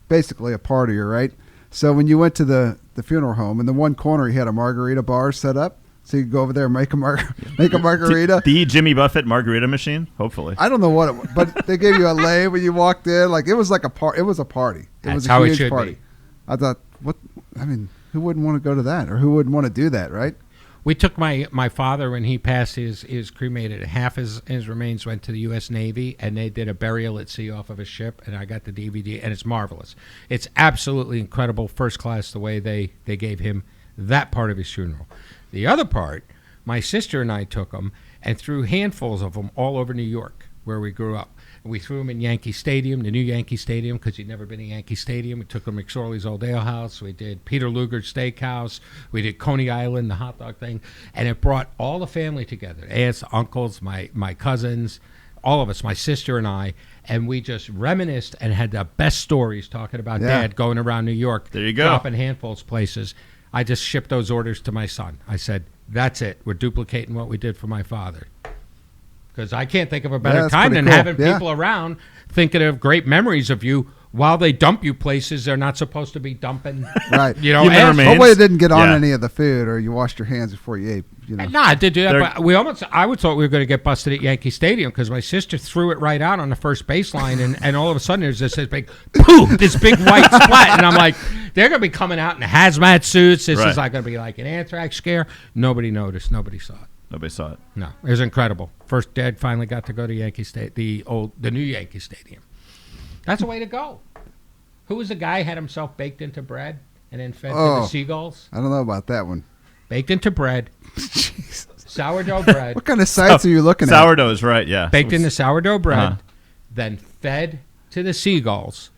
basically a partier, right? So when you went to the funeral home, in the one corner he had a margarita bar set up, so you could go over there and make a margarita. The Jimmy Buffett margarita machine, hopefully. I don't know what it was, but they gave you a lei when you walked in. Like it was like it was a party. It was a how it huge should party. be. I thought, who wouldn't want to go to that, or who wouldn't want to do that, right? We took my father when he passed. His cremated. Half his remains went to the U.S. Navy, and they did a burial at sea off of a ship. And I got the DVD, and it's marvelous. It's absolutely incredible, first class, the way they gave him that part of his funeral. The other part, my sister and I took him and threw handfuls of them all over New York, where we grew up. We threw him in Yankee Stadium, the new Yankee Stadium, because he'd never been to Yankee Stadium. We took him to McSorley's Old Ale House. We did Peter Luger's Steakhouse. We did Coney Island, the hot dog thing. And it brought all the family together, aunts, uncles, my cousins, all of us, my sister and I. And we just reminisced and had the best stories talking about Dad going around New York. There you go. Dropping handfuls places. I just shipped those orders to my son. I said, that's it. We're duplicating what we did for my father. Because I can't think of a better time than having people around thinking of great memories of you while they dump you places they're not supposed to be dumping. Right. Hopefully it didn't get on any of the food, or you washed your hands before you ate. No, I did do that, but I would thought we were going to get busted at Yankee Stadium because my sister threw it right out on the first baseline, and all of a sudden there's this big poof, this big white splat, and I'm like, they're going to be coming out in hazmat suits. This is like going to be like an anthrax scare. Nobody noticed. Nobody saw it. Nobody saw it. No, it was incredible. First, Dad finally got to go to Yankee State, the new Yankee Stadium. That's the way to go. Who was the guy who had himself baked into bread and then fed to the seagulls? I don't know about that one. Baked into bread. Sourdough bread. What kind of sites are you looking at? Sourdough is right, yeah. Baked into sourdough bread, then fed to the seagulls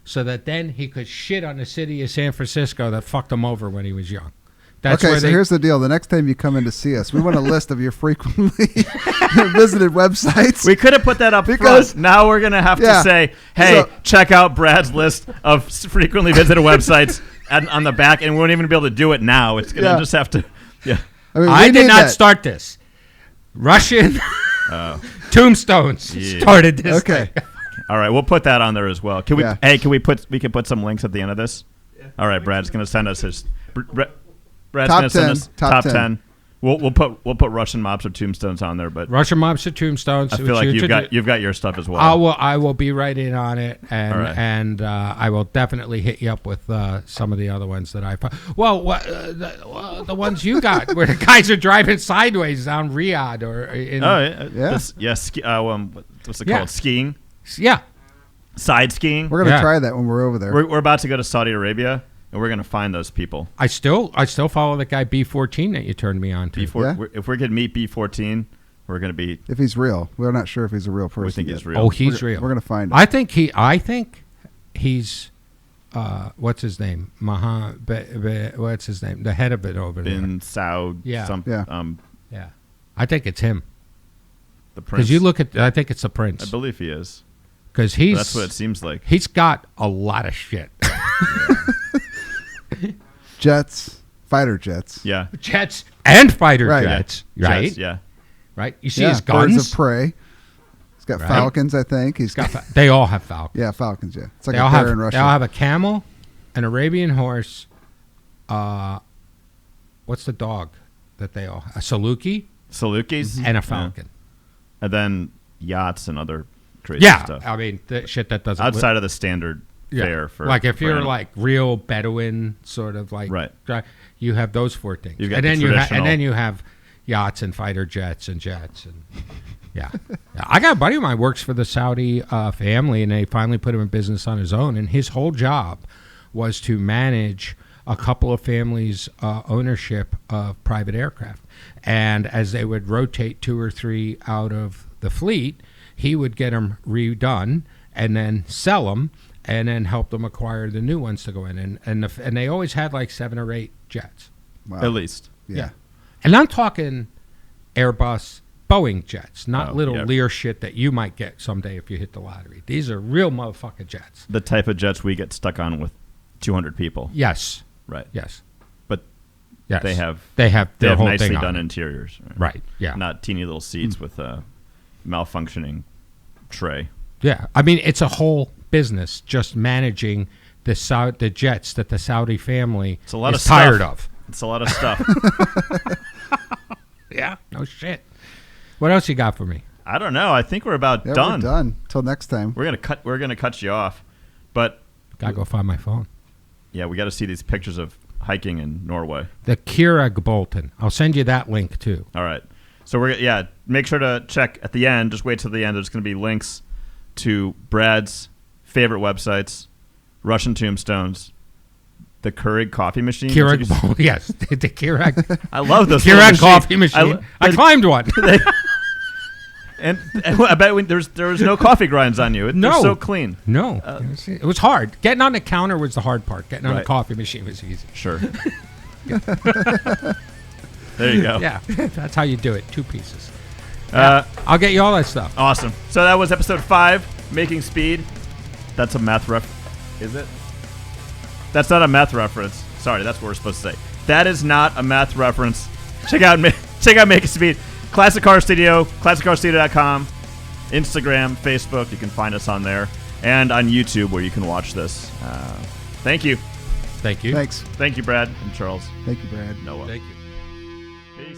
so that then he could shit on the city of San Francisco that fucked him over when he was young. That's okay, so here's the deal. The next time you come in to see us, we want a list of your frequently visited websites. We could have put that up front. Now we're going to have to say, hey, check out Brad's list of frequently visited websites on the back, and we won't even be able to do it now. It's going to just have to, I did not start this. Russian tombstones started this thing. All right, we'll put that on there as well. Can we? Hey, we can put some links at the end of this? Yeah. All right, Brad's going to send us his... Brad's top gonna send us 10. top 10. We'll put Russian mobs or tombstones on there, but Russian mobs or tombstones. I feel like you've got your stuff as well. I will be right in on it, and I will definitely hit you up with some of the other ones that I found. Well, the ones you got where the guys are driving sideways down Riyadh or in. What's it called? Skiing. Yeah. Side skiing. We're gonna try that when we're over there. We're about to go to Saudi Arabia. And we're going to find those people. I still follow that guy B14 that you turned me on to. If we could meet B14, we're going to be... If he's real. We're not sure if he's a real person. We think he's real. Oh, he's real. We're going to find him. I think he's... what's his name? What's his name? The head of it over there. Bin Saud. Yeah. I think it's him. The prince. Because you look at... I think it's the prince. I believe he is. Because that's what it seems like. He's got a lot of shit. Jets, fighter jets. Yeah. Jets and fighter Right. jets, right? Jets, yeah. Right. You see his guns. Birds of prey. He's got Right. falcons, I think. He's got They all have falcons. yeah, falcons. Yeah, it's like They a all bear have. in Russia. They all have a camel, an Arabian horse. What's the dog that they all? A Saluki Salukis. and a falcon. And then yachts and other crazy Yeah, stuff. I mean the shit that doesn't Outside of the standard fare for like if for you're animals. like real Bedouin sort of like Right. you have those 4 things, You've got and the then traditional- you have yachts and fighter jets and yeah. I got a buddy of mine works for the Saudi family, and they finally put him in business on his own, and his whole job was to manage a couple of families' ownership of private aircraft, and as they would rotate 2 or 3 out of the fleet, he would get them redone and then sell them and then help them acquire the new ones to go in, and they always had like 7 or 8 jets. Wow. At least. Yeah. And I'm talking Airbus, Boeing jets, not Oh, little yeah. Lear shit that you might get someday if you hit the lottery. These are real motherfucking jets. The type of jets we get stuck on with 200 people. Yes. Right. Yes. But Yes. they have their whole nicely thing on done it. interiors. Right. Yeah. Not teeny little seats with a malfunctioning tray. Yeah. I mean, it's a whole business just managing the jets that the Saudi family It's a lot is of stuff. tired of. It's a lot of stuff. Yeah. No shit. What else you got for me? I don't know. I think we're about Yeah, done. we're done. Till next time. We're gonna cut you off, but Gotta go find my phone. yeah, we got to see these pictures of hiking in Norway. The Kira Bolton. I'll send you that link too. All right. So make sure to check at the end. Just wait till the end. There's going to be links to Brad's favorite websites, Russian tombstones, the Keurig coffee machine. Keurig Bolton. Yes. The Keurig. I love those. little Keurig machines. coffee machine. I climbed one. And I bet there was no coffee grinds on you. They're No. so clean. No, it was hard. Getting on the counter was the hard part. Getting on the Right. coffee machine was easy. Sure. There you go. Yeah, that's how you do it. 2 pieces. I'll get you all that stuff. Awesome. So that was episode 5, Making Speed. That's a math Is it? That's not a math reference. Sorry, that's what we're supposed to say. That is not a math reference. Check out Making Speed. Classic Car Studio, classiccarstudio.com, Instagram, Facebook. You can find us on there. And on YouTube where you can watch this. Thank you. Thank you. Thanks. Thank you, Brad and Charles. Thank you, Brad. Noah. Thank you. Peace.